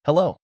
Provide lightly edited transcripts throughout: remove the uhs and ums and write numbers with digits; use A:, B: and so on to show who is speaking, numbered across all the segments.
A: Hello.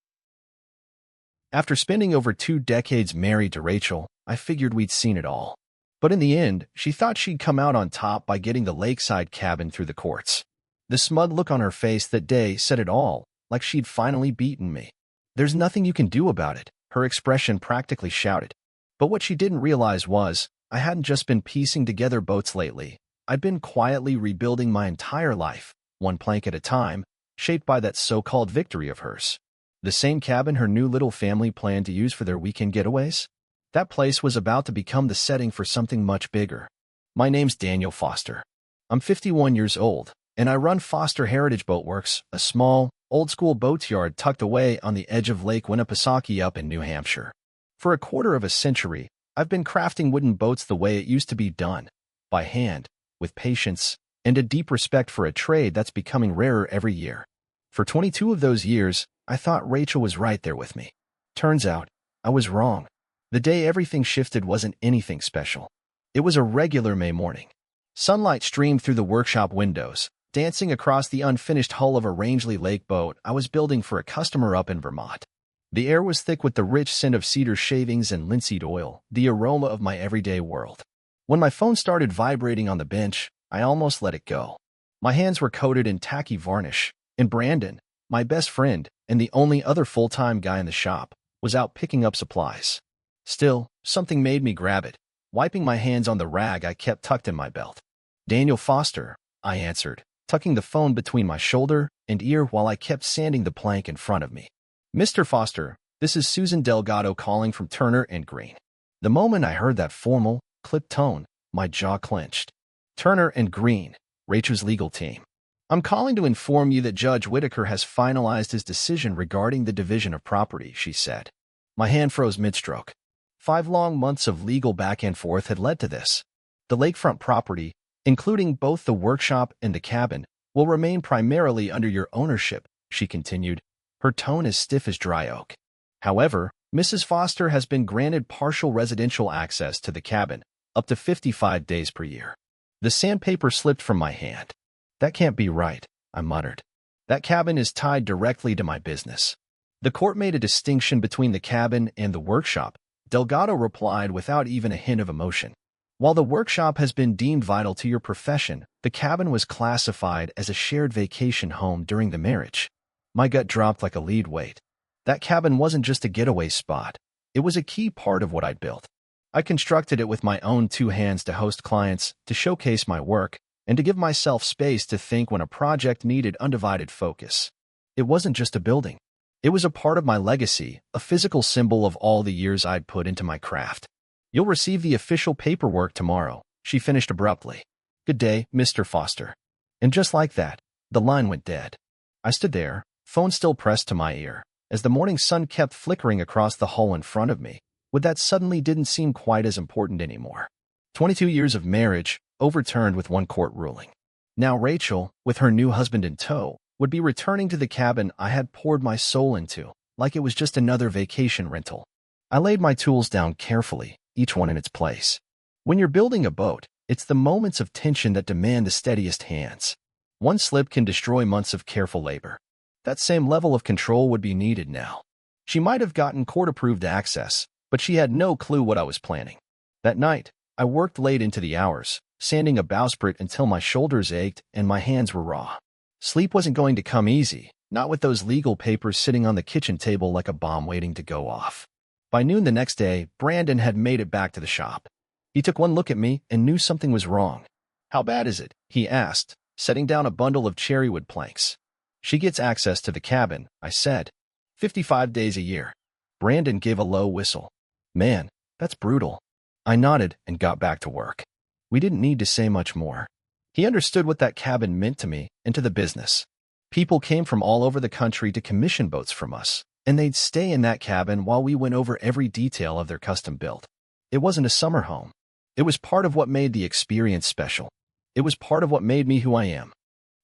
A: After spending over 2 decades married to Rachel, I figured we'd seen it all. But in the end, she thought she'd come out on top by getting the lakeside cabin through the courts. The smug look on her face that day said it all, like she'd finally beaten me. There's nothing you can do about it, her expression practically shouted. But what she didn't realize was, I hadn't just been piecing together boats lately. I'd been quietly rebuilding my entire life, one plank at a time, shaped by that so-called victory of hers. The same cabin her new little family planned to use for their weekend getaways? That place was about to become the setting for something much bigger. My name's Daniel Foster. I'm 51 years old, and I run Foster Heritage Boatworks, a small, old-school boatyard tucked away on the edge of Lake Winnipesaukee up in New Hampshire. For a quarter of a century, I've been crafting wooden boats the way it used to be done, by hand, with patience, and a deep respect for a trade that's becoming rarer every year. For 22 of those years, I thought Rachel was right there with me. Turns out, I was wrong. The day everything shifted wasn't anything special. It was a regular May morning. Sunlight streamed through the workshop windows, dancing across the unfinished hull of a Rangeley Lake boat I was building for a customer up in Vermont. The air was thick with the rich scent of cedar shavings and linseed oil, the aroma of my everyday world. When my phone started vibrating on the bench, I almost let it go. My hands were coated in tacky varnish, and Brandon, my best friend and the only other full-time guy in the shop, was out picking up supplies. Still, something made me grab it, wiping my hands on the rag I kept tucked in my belt. "Daniel Foster," I answered, tucking the phone between my shoulder and ear while I kept sanding the plank in front of me. "Mr. Foster, this is Susan Delgado calling from Turner and Green." The moment I heard that formal, clipped tone, my jaw clenched. Turner and Green, Rachel's legal team. "I'm calling to inform you that Judge Whitaker has finalized his decision regarding the division of property," she said. My hand froze mid-stroke. 5 long months of legal back and forth had led to this. The lakefront property, including both the workshop and the cabin, will remain primarily under your ownership, she continued, her tone as stiff as dry oak. However, Mrs. Foster has been granted partial residential access to the cabin, up to 55 days per year. The sandpaper slipped from my hand. "That can't be right," I muttered. "That cabin is tied directly to my business." "The court made a distinction between the cabin and the workshop," Delgado replied without even a hint of emotion. "While the workshop has been deemed vital to your profession, the cabin was classified as a shared vacation home during the marriage." My gut dropped like a lead weight. That cabin wasn't just a getaway spot. It was a key part of what I'd built. I constructed it with my own 2 hands to host clients, to showcase my work, and to give myself space to think when a project needed undivided focus. It wasn't just a building. It was a part of my legacy, a physical symbol of all the years I'd put into my craft. "You'll receive the official paperwork tomorrow," she finished abruptly. "Good day, Mr. Foster." And just like that, the line went dead. I stood there, phone still pressed to my ear, as the morning sun kept flickering across the hull in front of me, with that suddenly didn't seem quite as important anymore. 22 years of marriage, overturned with one court ruling. Now Rachel, with her new husband in tow, would be returning to the cabin I had poured my soul into, like it was just another vacation rental. I laid my tools down carefully, each one in its place. When you're building a boat, it's the moments of tension that demand the steadiest hands. One slip can destroy months of careful labor. That same level of control would be needed now. She might have gotten court-approved access, but she had no clue what I was planning. That night, I worked late into the hours, sanding a bowsprit until my shoulders ached and my hands were raw. Sleep wasn't going to come easy, not with those legal papers sitting on the kitchen table like a bomb waiting to go off. By noon the next day, Brandon had made it back to the shop. He took one look at me and knew something was wrong. "How bad is it?" he asked, setting down a bundle of cherrywood planks. "She gets access to the cabin," I said. 55 days a year." Brandon gave a low whistle. "Man, that's brutal." I nodded and got back to work. We didn't need to say much more. He understood what that cabin meant to me and to the business. People came from all over the country to commission boats from us, and they'd stay in that cabin while we went over every detail of their custom build. It wasn't a summer home. It was part of what made the experience special. It was part of what made me who I am.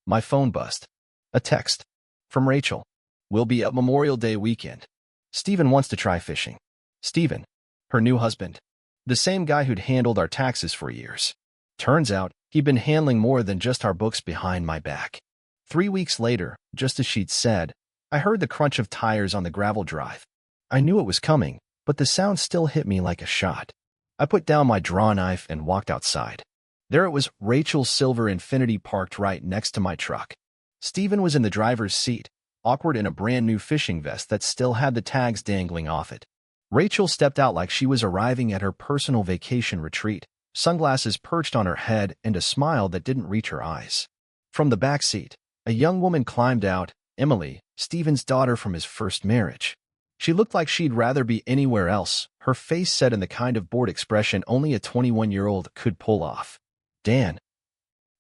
A: My phone buzzed. A text. From Rachel. "We'll be up Memorial Day weekend. Stephen wants to try fishing." Stephen, her new husband. The same guy who'd handled our taxes for years. Turns out, he'd been handling more than just our books behind my back. 3 weeks later, just as she'd said, I heard the crunch of tires on the gravel drive. I knew it was coming, but the sound still hit me like a shot. I put down my draw knife and walked outside. There it was, Rachel's silver Infiniti parked right next to my truck. Stephen was in the driver's seat, awkward in a brand-new fishing vest that still had the tags dangling off it. Rachel stepped out like she was arriving at her personal vacation retreat, sunglasses perched on her head and a smile that didn't reach her eyes. From the back seat, a young woman climbed out, Emily, Stephen's daughter from his first marriage. She looked like she'd rather be anywhere else, her face set in the kind of bored expression only a 21-year-old could pull off. Dan.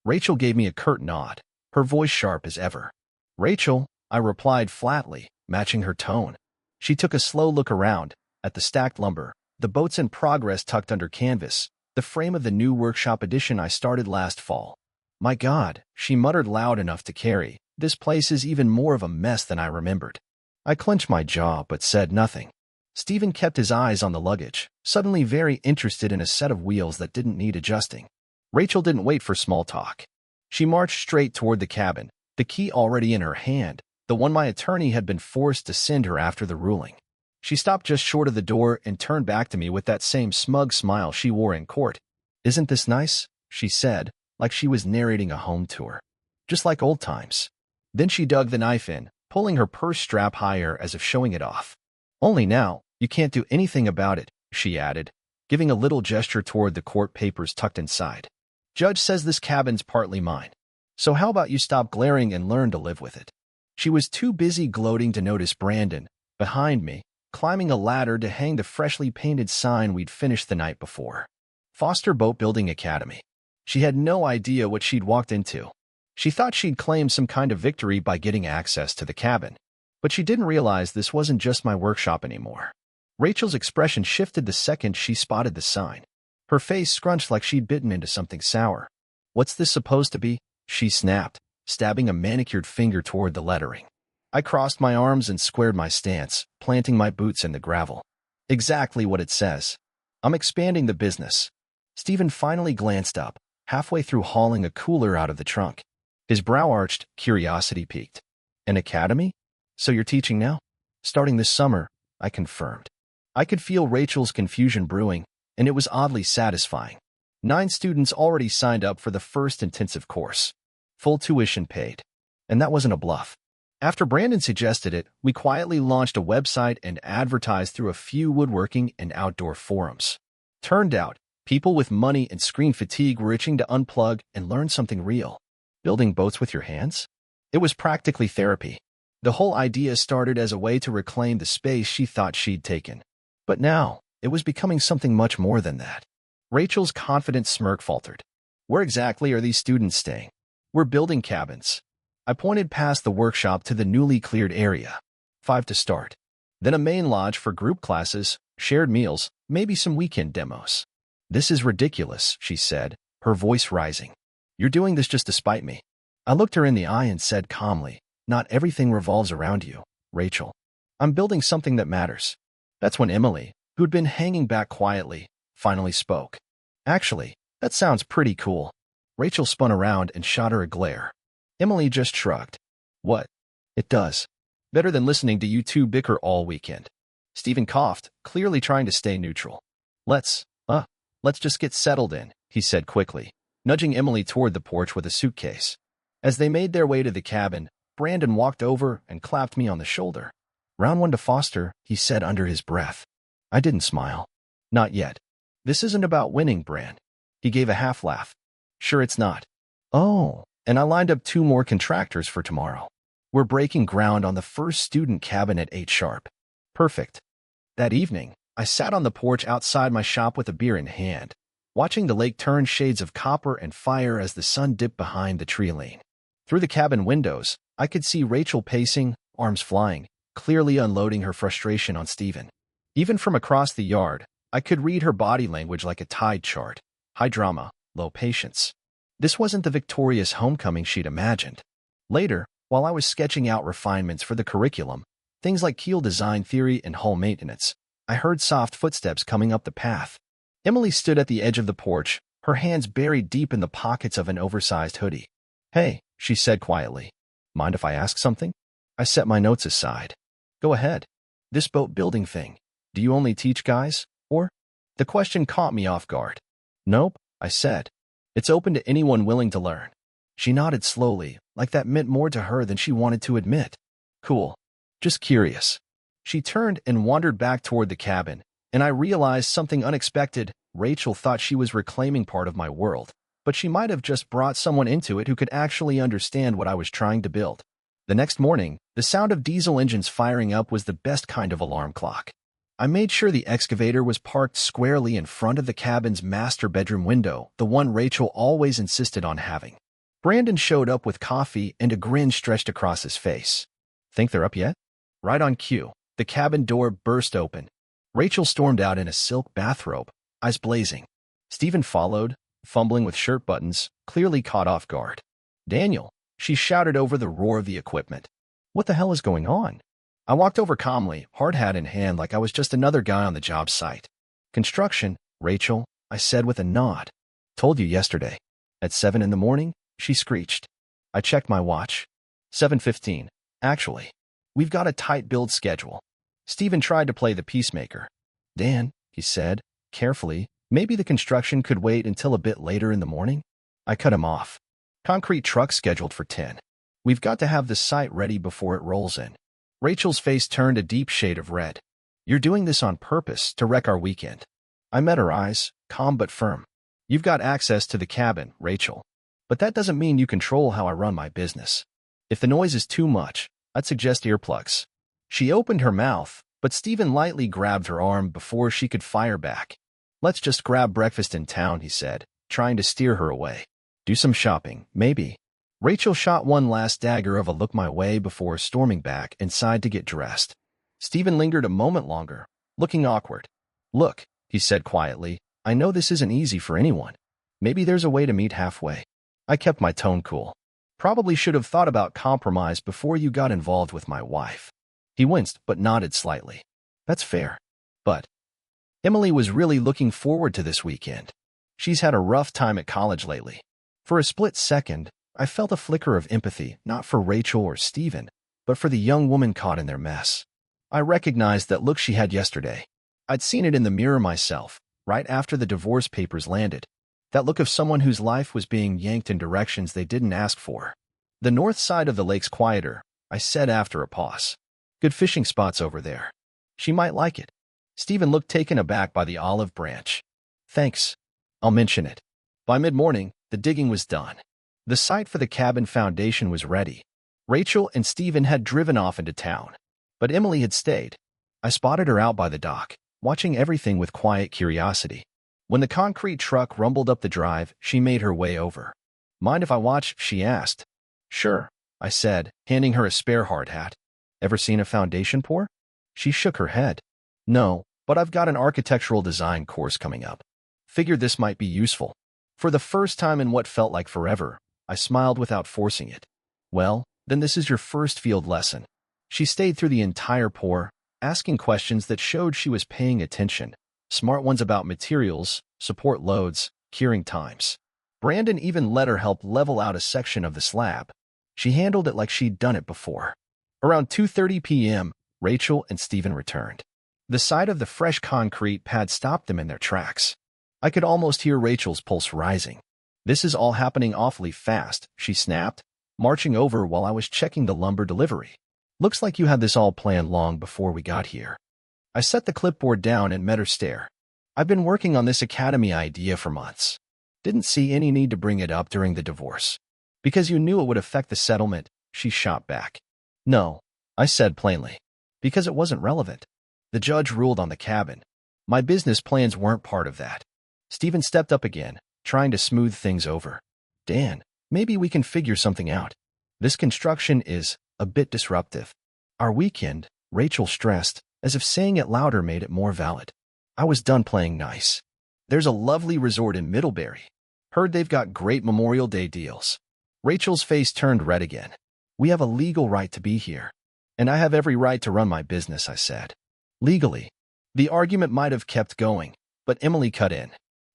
A: Rachel gave me a curt nod, her voice sharp as ever. Rachel, I replied flatly, matching her tone. She took a slow look around, at the stacked lumber, the boats in progress tucked under canvas, the frame of the new workshop addition I started last fall. My God, she muttered loud enough to carry, this place is even more of a mess than I remembered. I clenched my jaw but said nothing. Stephen kept his eyes on the luggage, suddenly very interested in a set of wheels that didn't need adjusting. Rachel didn't wait for small talk. She marched straight toward the cabin, the key already in her hand, the one my attorney had been forced to send her after the ruling. She stopped just short of the door and turned back to me with that same smug smile she wore in court. "Isn't this nice?" she said, like she was narrating a home tour. "Just like old times." Then she dug the knife in, pulling her purse strap higher as if showing it off. "Only now, you can't do anything about it," she added, giving a little gesture toward the court papers tucked inside. "Judge says this cabin's partly mine. So how about you stop glaring and learn to live with it?" She was too busy gloating to notice Brandon, behind me, climbing a ladder to hang the freshly painted sign we'd finished the night before. Foster Boat Building Academy. She had no idea what she'd walked into. She thought she'd claimed some kind of victory by getting access to the cabin. But she didn't realize this wasn't just my workshop anymore. Rachel's expression shifted the second she spotted the sign. Her face scrunched like she'd bitten into something sour. "What's this supposed to be?" she snapped, stabbing a manicured finger toward the lettering. I crossed my arms and squared my stance, planting my boots in the gravel. "Exactly what it says. I'm expanding the business." Stephen finally glanced up, halfway through hauling a cooler out of the trunk. His brow arched, curiosity peaked. "An academy? So you're teaching now?" "Starting this summer," I confirmed. I could feel Rachel's confusion brewing, and it was oddly satisfying. 9 students already signed up for the first intensive course. Full tuition paid. And that wasn't a bluff. After Brandon suggested it, we quietly launched a website and advertised through a few woodworking and outdoor forums. Turned out, people with money and screen fatigue were itching to unplug and learn something real. Building boats with your hands? It was practically therapy. The whole idea started as a way to reclaim the space she thought she'd taken. But now, it was becoming something much more than that. Rachel's confident smirk faltered. "Where exactly are these students staying?" "We're building cabins." I pointed past the workshop to the newly cleared area. 5 to start. Then a main lodge for group classes, shared meals, maybe some weekend demos. "This is ridiculous," she said, her voice rising. "You're doing this just to spite me." I looked her in the eye and said calmly, "Not everything revolves around you, Rachel. I'm building something that matters." That's when Emily, who'd been hanging back quietly, finally spoke. "Actually, that sounds pretty cool." Rachel spun around and shot her a glare. Emily just shrugged. "What? It does. Better than listening to you two bicker all weekend." Stephen coughed, clearly trying to stay neutral. Let's just get settled in," he said quickly, nudging Emily toward the porch with a suitcase. As they made their way to the cabin, Brandon walked over and clapped me on the shoulder. "Round 1 to Foster," he said under his breath. I didn't smile. "Not yet. This isn't about winning, Brand." He gave a half laugh. "Sure it's not." "Oh, and I lined up 2 more contractors for tomorrow. We're breaking ground on the first student cabin at 8 sharp. Perfect." That evening, I sat on the porch outside my shop with a beer in hand, watching the lake turn shades of copper and fire as the sun dipped behind the tree lane. Through the cabin windows, I could see Rachel pacing, arms flying, clearly unloading her frustration on Stephen. Even from across the yard, I could read her body language like a tide chart. High drama, low patience. This wasn't the victorious homecoming she'd imagined. Later, while I was sketching out refinements for the curriculum, things like keel design theory and hull maintenance, I heard soft footsteps coming up the path. Emily stood at the edge of the porch, her hands buried deep in the pockets of an oversized hoodie. "Hey," she said quietly. "Mind if I ask something?" I set my notes aside. Go ahead. This boat building thing. Do you only teach guys, or? The question caught me off guard. Nope, I said. It's open to anyone willing to learn. She nodded slowly, like that meant more to her than she wanted to admit. Cool. Just curious. She turned and wandered back toward the cabin, and I realized something unexpected. Rachel thought she was reclaiming part of my world, but she might have just brought someone into it who could actually understand what I was trying to build. The next morning, the sound of diesel engines firing up was the best kind of alarm clock. I made sure the excavator was parked squarely in front of the cabin's master bedroom window, the one Rachel always insisted on having. Brandon showed up with coffee and a grin stretched across his face. Think they're up yet? Right on cue, the cabin door burst open. Rachel stormed out in a silk bathrobe, eyes blazing. Stephen followed, fumbling with shirt buttons, clearly caught off guard. Daniel, she shouted over the roar of the equipment. What the hell is going on? I walked over calmly, hard hat in hand like I was just another guy on the job site. Construction, Rachel, I said with a nod. Told you yesterday. At 7 in the morning, she screeched. I checked my watch. 7:15. Actually, we've got a tight build schedule. Stephen tried to play the peacemaker. Dan, he said, carefully, maybe the construction could wait until a bit later in the morning? I cut him off. Concrete truck scheduled for 10. We've got to have the site ready before it rolls in. Rachel's face turned a deep shade of red. You're doing this on purpose to wreck our weekend. I met her eyes, calm but firm. You've got access to the cabin, Rachel. But that doesn't mean you control how I run my business. If the noise is too much, I'd suggest earplugs. She opened her mouth, but Stephen lightly grabbed her arm before she could fire back. Let's just grab breakfast in town, he said, trying to steer her away. Do some shopping, maybe. Rachel shot one last dagger of a look my way before storming back inside to get dressed. Stephen lingered a moment longer, looking awkward. Look, he said quietly, I know this isn't easy for anyone. Maybe there's a way to meet halfway. I kept my tone cool. Probably should have thought about compromise before you got involved with my wife. He winced but nodded slightly. That's fair. But Emily was really looking forward to this weekend. She's had a rough time at college lately. For a split second, I felt a flicker of empathy, not for Rachel or Stephen, but for the young woman caught in their mess. I recognized that look she had yesterday. I'd seen it in the mirror myself, right after the divorce papers landed. That look of someone whose life was being yanked in directions they didn't ask for. The north side of the lake's quieter, I said after a pause. Good fishing spots over there. She might like it. Stephen looked taken aback by the olive branch. Thanks. I'll mention it. By mid-morning, the digging was done. The site for the cabin foundation was ready. Rachel and Stephen had driven off into town, but Emily had stayed. I spotted her out by the dock, watching everything with quiet curiosity. When the concrete truck rumbled up the drive, she made her way over. Mind if I watch? She asked. Sure, I said, handing her a spare hard hat. Ever seen a foundation pour? She shook her head. No, but I've got an architectural design course coming up. Figured this might be useful. For the first time in what felt like forever, I smiled without forcing it. Well, then this is your first field lesson. She stayed through the entire pour, asking questions that showed she was paying attention. Smart ones about materials, support loads, curing times. Brandon even let her help level out a section of the slab. She handled it like she'd done it before. Around 2:30 p.m., Rachel and Stephen returned. The sight of the fresh concrete pad stopped them in their tracks. I could almost hear Rachel's pulse rising. This is all happening awfully fast, she snapped, marching over while I was checking the lumber delivery. Looks like you had this all planned long before we got here. I set the clipboard down and met her stare. I've been working on this academy idea for months. Didn't see any need to bring it up during the divorce. Because you knew it would affect the settlement, she shot back. No, I said plainly. Because it wasn't relevant. The judge ruled on the cabin. My business plans weren't part of that. Stephen stepped up again, trying to smooth things over. Dan, maybe we can figure something out. This construction is a bit disruptive. Our weekend, Rachel stressed, as if saying it louder made it more valid. I was done playing nice. There's a lovely resort in Middlebury. Heard they've got great Memorial Day deals. Rachel's face turned red again. We have a legal right to be here. And I have every right to run my business, I said. Legally. The argument might have kept going, but Emily cut in.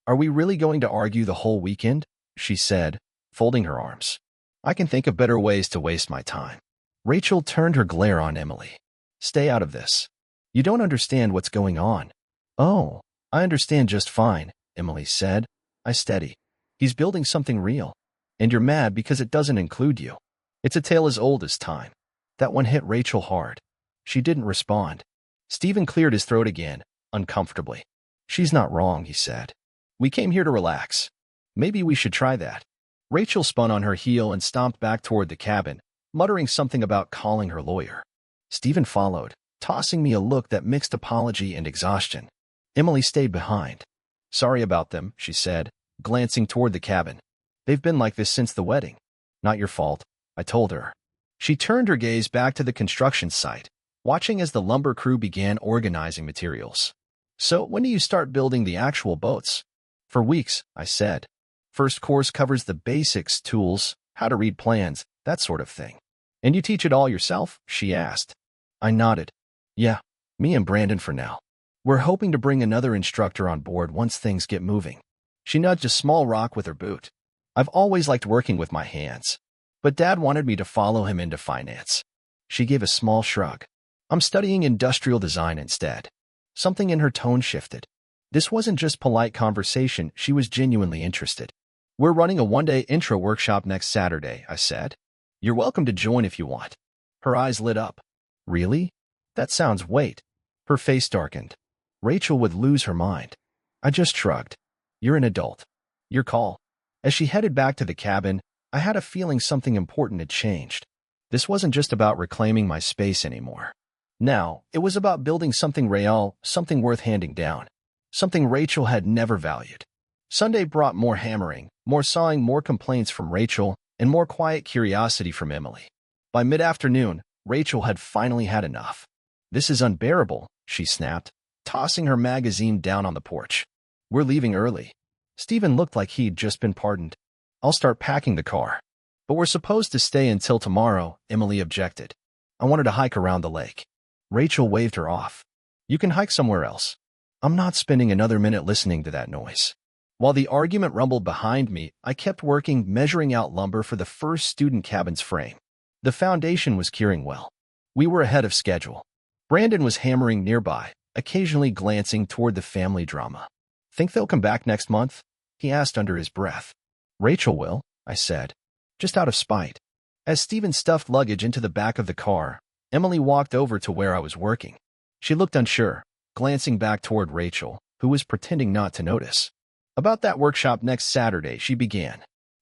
A: Are we really going to argue the whole weekend? She said, folding her arms. I can think of better ways to waste my time. Rachel turned her glare on Emily. Stay out of this. You don't understand what's going on. Oh, I understand just fine, Emily said. I steady. He's building something real. And you're mad because it doesn't include you. It's a tale as old as time. That one hit Rachel hard. She didn't respond. Stephen cleared his throat again, uncomfortably. She's not wrong, he said. We came here to relax. Maybe we should try that. Rachel spun on her heel and stomped back toward the cabin, muttering something about calling her lawyer. Stephen followed, tossing me a look that mixed apology and exhaustion. Emily stayed behind. Sorry about them, she said, glancing toward the cabin. They've been like this since the wedding. Not your fault, I told her. She turned her gaze back to the construction site, watching as the lumber crew began organizing materials. So, when do you start building the actual boats? For weeks, I said. First course covers the basics, tools, how to read plans, that sort of thing. And you teach it all yourself? She asked. I nodded. Yeah, me and Brandon for now. We're hoping to bring another instructor on board once things get moving. She nudged a small rock with her boot. I've always liked working with my hands. But Dad wanted me to follow him into finance. She gave a small shrug. I'm studying industrial design instead. Something in her tone shifted. This wasn't just polite conversation, she was genuinely interested. We're running a one-day intro workshop next Saturday, I said. You're welcome to join if you want. Her eyes lit up. Really? That sounds wait. Her face darkened. Rachel would lose her mind. I just shrugged. You're an adult. Your call. As she headed back to the cabin, I had a feeling something important had changed. This wasn't just about reclaiming my space anymore. Now, it was about building something real, something worth handing down. Something Rachel had never valued. Sunday brought more hammering, more sawing, more complaints from Rachel, and more quiet curiosity from Emily. By mid-afternoon, Rachel had finally had enough. This is unbearable, she snapped, tossing her magazine down on the porch. We're leaving early. Stephen looked like he'd just been pardoned. I'll start packing the car. But we're supposed to stay until tomorrow, Emily objected. I wanted to hike around the lake. Rachel waved her off. You can hike somewhere else. I'm not spending another minute listening to that noise. While the argument rumbled behind me, I kept working, measuring out lumber for the first student cabin's frame. The foundation was curing well. We were ahead of schedule. Brandon was hammering nearby, occasionally glancing toward the family drama. Think they'll come back next month? He asked under his breath. Rachel will, I said, just out of spite. As Stephen stuffed luggage into the back of the car, Emily walked over to where I was working. She looked unsure, glancing back toward Rachel, who was pretending not to notice. About that workshop next Saturday, she began.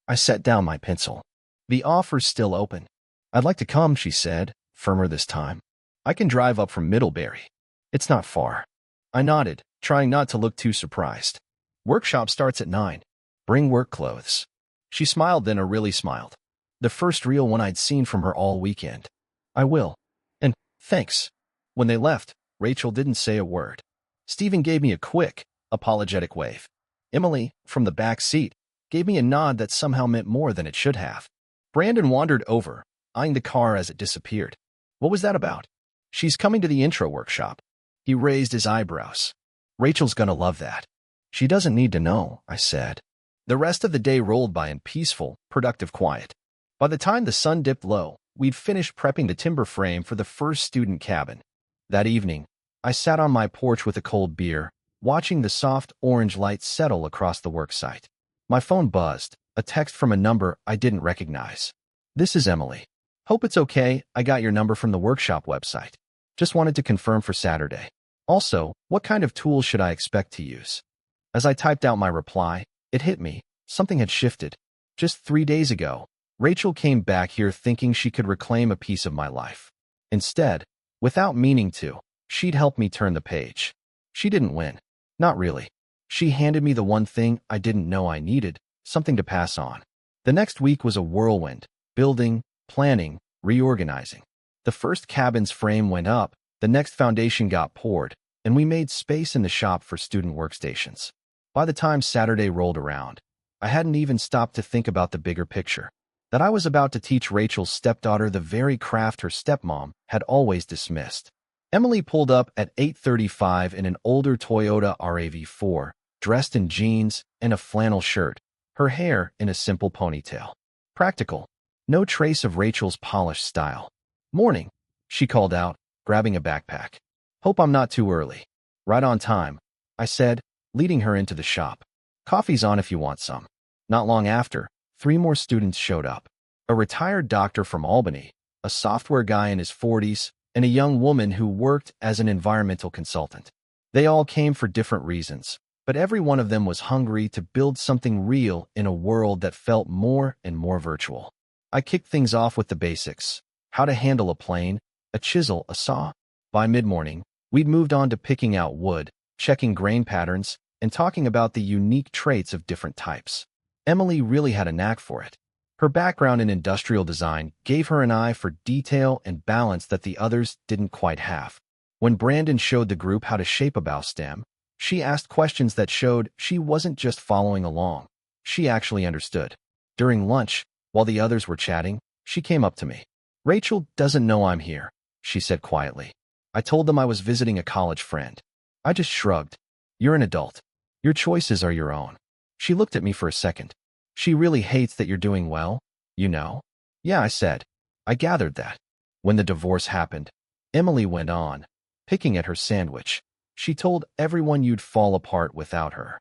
A: I set down my pencil. The offer's still open. I'd like to come, she said, firmer this time. I can drive up from Middlebury. It's not far. I nodded, trying not to look too surprised. Workshop starts at 9. Bring work clothes. She smiled, then really smiled. The first real one I'd seen from her all weekend. I will. And thanks. When they left, Rachel didn't say a word. Stephen gave me a quick, apologetic wave. Emily, from the back seat, gave me a nod that somehow meant more than it should have. Brandon wandered over, eyeing the car as it disappeared. What was that about? She's coming to the intro workshop. He raised his eyebrows. Rachel's gonna love that. She doesn't need to know, I said. The rest of the day rolled by in peaceful, productive quiet. By the time the sun dipped low, we'd finished prepping the timber frame for the first student cabin. That evening, I sat on my porch with a cold beer, watching the soft orange light settle across the worksite. My phone buzzed, a text from a number I didn't recognize. This is Emily. Hope it's okay, I got your number from the workshop website. Just wanted to confirm for Saturday. Also, what kind of tools should I expect to use? As I typed out my reply, it hit me. Something had shifted. Just 3 days ago, Rachel came back here thinking she could reclaim a piece of my life. Instead, without meaning to, she'd helped me turn the page. She didn't win. Not really. She handed me the one thing I didn't know I needed, something to pass on. The next week was a whirlwind, building, planning, reorganizing. The first cabin's frame went up, the next foundation got poured, and we made space in the shop for student workstations. By the time Saturday rolled around, I hadn't even stopped to think about the bigger picture, that I was about to teach Rachel's stepdaughter the very craft her stepmom had always dismissed. Emily pulled up at 8:35 in an older Toyota RAV4, dressed in jeans and a flannel shirt, her hair in a simple ponytail. Practical. No trace of Rachel's polished style. Morning, she called out, grabbing a backpack. Hope I'm not too early. Right on time, I said, leading her into the shop. Coffee's on if you want some. Not long after, 3 more students showed up. A retired doctor from Albany, a software guy in his 40s, and a young woman who worked as an environmental consultant. They all came for different reasons, but every one of them was hungry to build something real in a world that felt more and more virtual. I kicked things off with the basics: how to handle a plane, a chisel, a saw. By mid-morning, we'd moved on to picking out wood, checking grain patterns, and talking about the unique traits of different types. Emily really had a knack for it. Her background in industrial design gave her an eye for detail and balance that the others didn't quite have. When Brandon showed the group how to shape a bow stem, she asked questions that showed she wasn't just following along. She actually understood. During lunch, while the others were chatting, she came up to me. "Rachel doesn't know I'm here," she said quietly. "I told them I was visiting a college friend." I just shrugged. "You're an adult. Your choices are your own." She looked at me for a second. "She really hates that you're doing well, you know?" "Yeah," I said. "I gathered that." When the divorce happened, Emily went on, picking at her sandwich. "She told everyone you'd fall apart without her."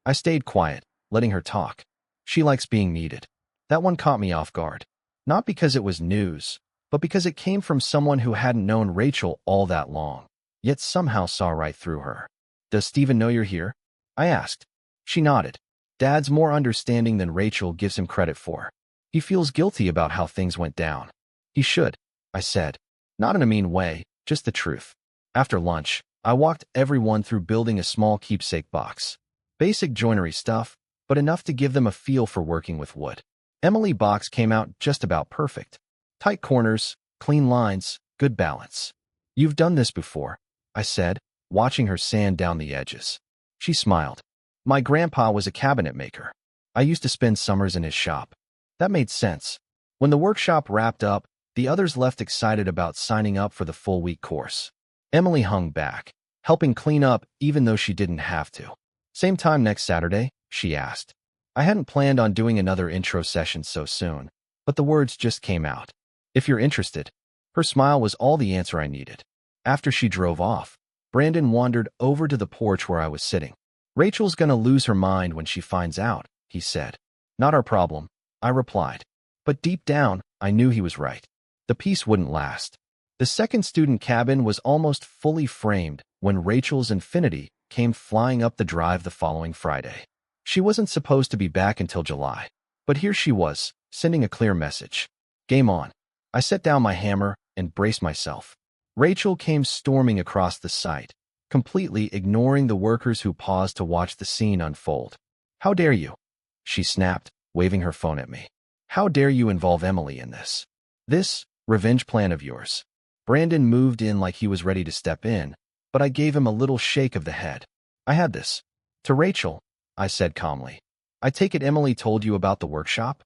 A: I stayed quiet, letting her talk. "She likes being needed." That one caught me off guard. Not because it was news, but because it came from someone who hadn't known Rachel all that long, yet somehow saw right through her. "Does Stephen know you're here?" I asked. She nodded. "Dad's more understanding than Rachel gives him credit for. He feels guilty about how things went down." "He should," I said. Not in a mean way, just the truth. After lunch, I walked everyone through building a small keepsake box. Basic joinery stuff, but enough to give them a feel for working with wood. Emily's box came out just about perfect. Tight corners, clean lines, good balance. "You've done this before," I said, watching her sand down the edges. She smiled. "My grandpa was a cabinet maker. I used to spend summers in his shop." That made sense. When the workshop wrapped up, the others left excited about signing up for the full-week course. Emily hung back, helping clean up even though she didn't have to. "Same time next Saturday?" she asked. I hadn't planned on doing another intro session so soon, but the words just came out. "If you're interested." Her smile was all the answer I needed. After she drove off, Brandon wandered over to the porch where I was sitting. "Rachel's gonna lose her mind when she finds out," he said. "Not our problem," I replied. But deep down, I knew he was right. The peace wouldn't last. The second student cabin was almost fully framed when Rachel's Infinity came flying up the drive the following Friday. She wasn't supposed to be back until July, but here she was, sending a clear message. Game on. I set down my hammer and braced myself. Rachel came storming across the site, completely ignoring the workers who paused to watch the scene unfold. "How dare you?" she snapped, waving her phone at me. "How dare you involve Emily in this? This revenge plan of yours?" Brandon moved in like he was ready to step in, but I gave him a little shake of the head. "I had this." "To Rachel," I said calmly. "I take it Emily told you about the workshop?"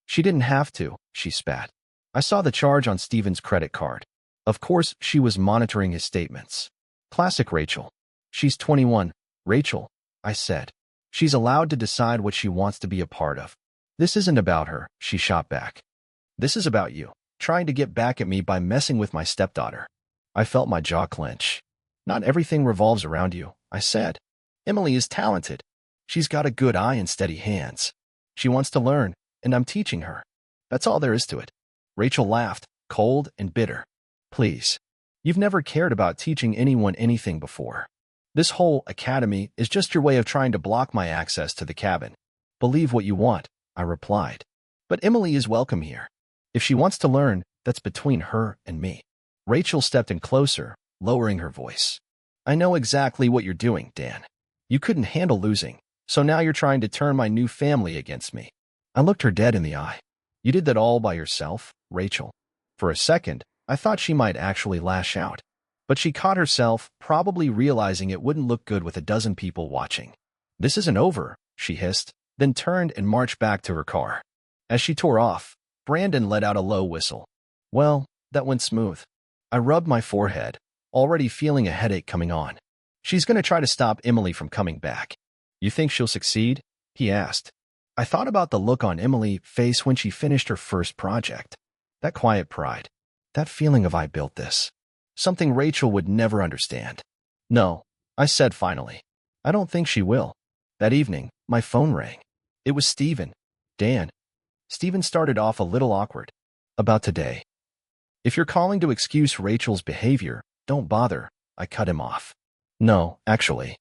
A: "She didn't have to," she spat. "I saw the charge on Stephen's credit card." Of course, she was monitoring his statements. Classic Rachel. "She's 21, Rachel," I said. "She's allowed to decide what she wants to be a part of." "This isn't about her," she shot back. "This is about you, trying to get back at me by messing with my stepdaughter." I felt my jaw clench. "Not everything revolves around you," I said. "Emily is talented. She's got a good eye and steady hands. She wants to learn, and I'm teaching her. That's all there is to it." Rachel laughed, cold and bitter. "Please. You've never cared about teaching anyone anything before. This whole academy is just your way of trying to block my access to the cabin." "Believe what you want," I replied. "But Emily is welcome here. If she wants to learn, that's between her and me." Rachel stepped in closer, lowering her voice. "I know exactly what you're doing, Dan. You couldn't handle losing, so now you're trying to turn my new family against me." I looked her dead in the eye. "You did that all by yourself, Rachel." For a second, I thought she might actually lash out. But she caught herself, probably realizing it wouldn't look good with a dozen people watching. "This isn't over," she hissed, then turned and marched back to her car. As she tore off, Brandon let out a low whistle. "Well, that went smooth." I rubbed my forehead, already feeling a headache coming on. "She's going to try to stop Emily from coming back." "You think she'll succeed?" he asked. I thought about the look on Emily's face when she finished her first project. That quiet pride. That feeling of I built this. Something Rachel would never understand. No, I said finally. I don't think she will. That evening, my phone rang. It was Stephen. Dan. Stephen started off a little awkward. About today. If you're calling to excuse Rachel's behavior, don't bother, I cut him off. No, actually.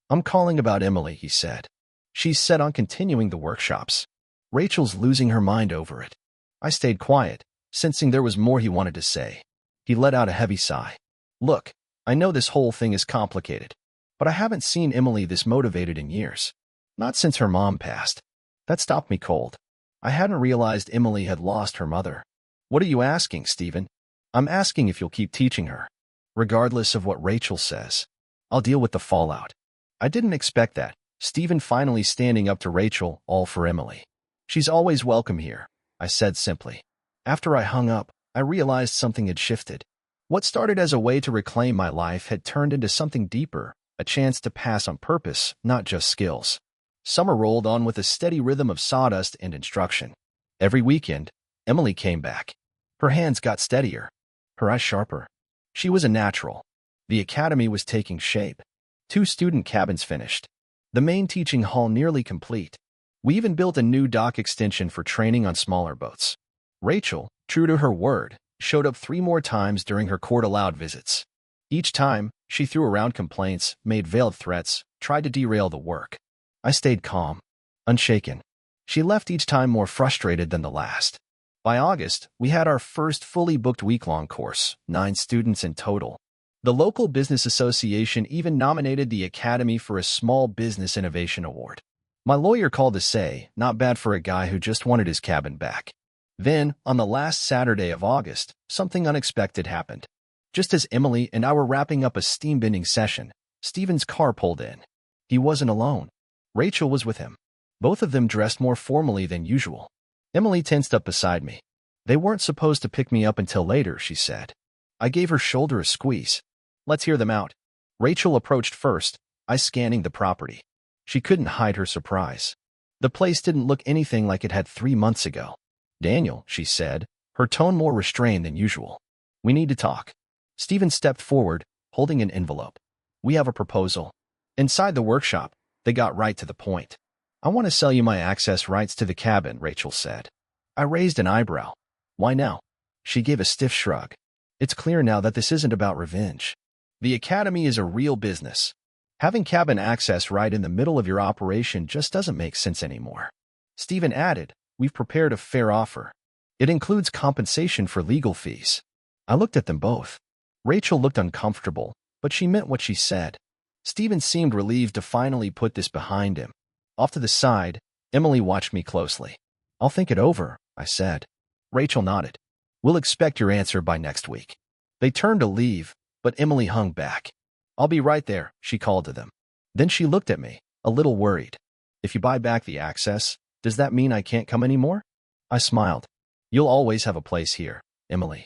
A: I'm calling about Emily, he said. She's set on continuing the workshops. Rachel's losing her mind over it. I stayed quiet, sensing there was more he wanted to say. He let out a heavy sigh. Look, I know this whole thing is complicated, but I haven't seen Emily this motivated in years. Not since her mom passed. That stopped me cold. I hadn't realized Emily had lost her mother. What are you asking, Stephen? I'm asking if you'll keep teaching her. Regardless of what Rachel says. I'll deal with the fallout. I didn't expect that. Stephen finally standing up to Rachel, all for Emily. She's always welcome here, I said simply. After I hung up, I realized something had shifted. What started as a way to reclaim my life had turned into something deeper, a chance to pass on purpose, not just skills. Summer rolled on with a steady rhythm of sawdust and instruction. Every weekend, Emily came back. Her hands got steadier, her eyes sharper. She was a natural. The academy was taking shape. 2 student cabins finished. The main teaching hall nearly complete. We even built a new dock extension for training on smaller boats. Rachel, true to her word, showed up 3 more times during her court-allowed visits. Each time, she threw around complaints, made veiled threats, tried to derail the work. I stayed calm, unshaken. She left each time more frustrated than the last. By August, we had our first fully booked week-long course, 9 students in total. The local business association even nominated the Academy for a Small Business Innovation Award. My lawyer called to say, not bad for a guy who just wanted his cabin back. Then, on the last Saturday of August, something unexpected happened. Just as Emily and I were wrapping up a steam-bending session, Stephen's car pulled in. He wasn't alone. Rachel was with him. Both of them dressed more formally than usual. Emily tensed up beside me. They weren't supposed to pick me up until later, she said. I gave her shoulder a squeeze. Let's hear them out. Rachel approached first, eyes scanning the property. She couldn't hide her surprise. The place didn't look anything like it had 3 months ago. Daniel, she said, her tone more restrained than usual. We need to talk. Stephen stepped forward, holding an envelope. We have a proposal. Inside the workshop, they got right to the point. I want to sell you my access rights to the cabin, Rachel said. I raised an eyebrow. Why now? She gave a stiff shrug. It's clear now that this isn't about revenge. The Academy is a real business. Having cabin access right in the middle of your operation just doesn't make sense anymore. Stephen added, we've prepared a fair offer. It includes compensation for legal fees. I looked at them both. Rachel looked uncomfortable, but she meant what she said. Stephen seemed relieved to finally put this behind him. Off to the side, Emily watched me closely. I'll think it over, I said. Rachel nodded. We'll expect your answer by next week. They turned to leave, but Emily hung back. I'll be right there, she called to them. Then she looked at me, a little worried. If you buy back the access, does that mean I can't come anymore? I smiled. You'll always have a place here, Emily.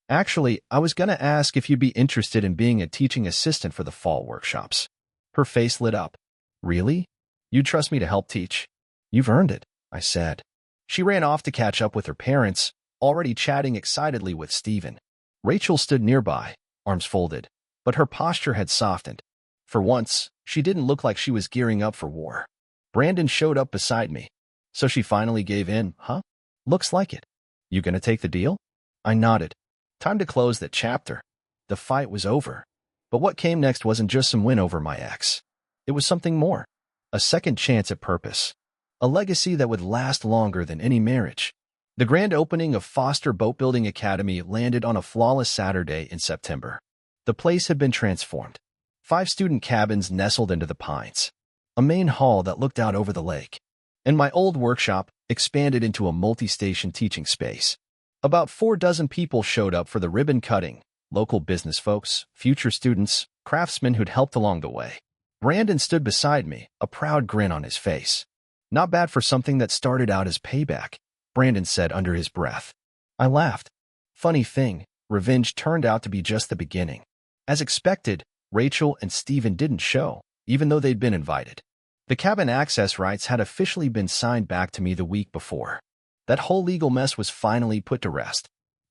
A: Actually, I was going to ask if you'd be interested in being a teaching assistant for the fall workshops. Her face lit up. Really? You'd trust me to help teach? You've earned it, I said. She ran off to catch up with her parents, already chatting excitedly with Stephen. Rachel stood nearby, arms folded, but her posture had softened. For once, she didn't look like she was gearing up for war. Brandon showed up beside me. So she finally gave in, huh? Looks like it. You gonna take the deal? I nodded. Time to close that chapter. The fight was over. But what came next wasn't just some win over my ex. It was something more. A second chance at purpose. A legacy that would last longer than any marriage. The grand opening of Foster Boatbuilding Academy landed on a flawless Saturday in September. The place had been transformed. 5 student cabins nestled into the pines. A main hall that looked out over the lake. And my old workshop expanded into a multi-station teaching space. About 4 dozen people showed up for the ribbon cutting, local business folks, future students, craftsmen who'd helped along the way. Brandon stood beside me, a proud grin on his face. Not bad for something that started out as payback, Brandon said under his breath. I laughed. Funny thing, revenge turned out to be just the beginning. As expected, Rachel and Stephen didn't show, even though they'd been invited. The cabin access rights had officially been signed back to me the week before. That whole legal mess was finally put to rest.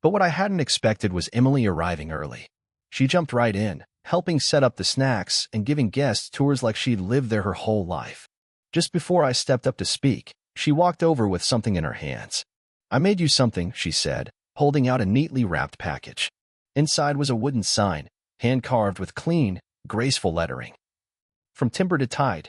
A: But what I hadn't expected was Emily arriving early. She jumped right in, helping set up the snacks and giving guests tours like she'd lived there her whole life. Just before I stepped up to speak, she walked over with something in her hands. "I made you something," she said, holding out a neatly wrapped package. Inside was a wooden sign, hand-carved with clean, graceful lettering. "From Timber to Tide,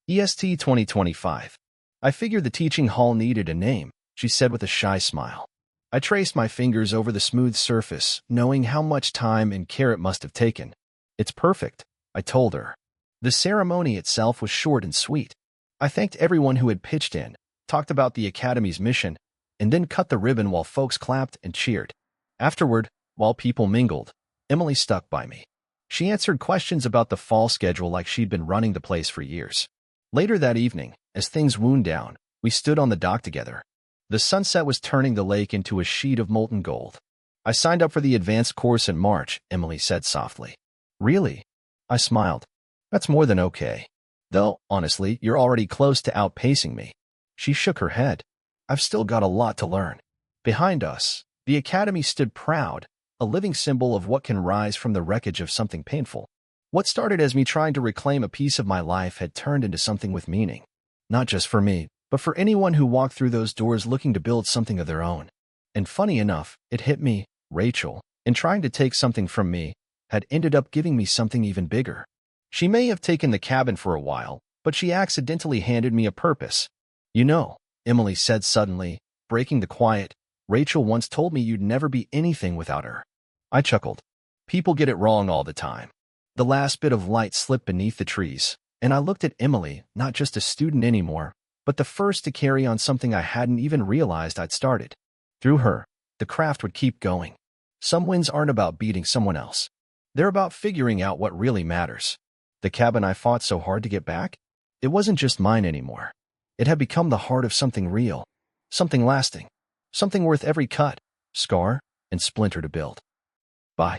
A: EST 2025. I figured the teaching hall needed a name," she said with a shy smile. I traced my fingers over the smooth surface, knowing how much time and care it must have taken. "It's perfect," I told her. The ceremony itself was short and sweet. I thanked everyone who had pitched in, talked about the Academy's mission, and then cut the ribbon while folks clapped and cheered. Afterward, while people mingled, Emily stuck by me. She answered questions about the fall schedule like she'd been running the place for years. Later that evening, as things wound down, we stood on the dock together. The sunset was turning the lake into a sheet of molten gold. "I signed up for the advanced course in March," Emily said softly. "Really?" I smiled. "That's more than okay. Though, honestly, you're already close to outpacing me." She shook her head. "I've still got a lot to learn." Behind us, the Academy stood proud, a living symbol of what can rise from the wreckage of something painful. What started as me trying to reclaim a piece of my life had turned into something with meaning. Not just for me, but for anyone who walked through those doors looking to build something of their own. And funny enough, it hit me, Rachel, in trying to take something from me, had ended up giving me something even bigger. She may have taken the cabin for a while, but she accidentally handed me a purpose. "You know," Emily said suddenly, breaking the quiet, "Rachel once told me you'd never be anything without her." I chuckled. People get it wrong all the time. The last bit of light slipped beneath the trees, and I looked at Emily, not just a student anymore, but the first to carry on something I hadn't even realized I'd started. Through her, the craft would keep going. Some wins aren't about beating someone else. They're about figuring out what really matters. The cabin I fought so hard to get back? It wasn't just mine anymore. It had become the heart of something real, something lasting, something worth every cut, scar, and splinter to build. Bye.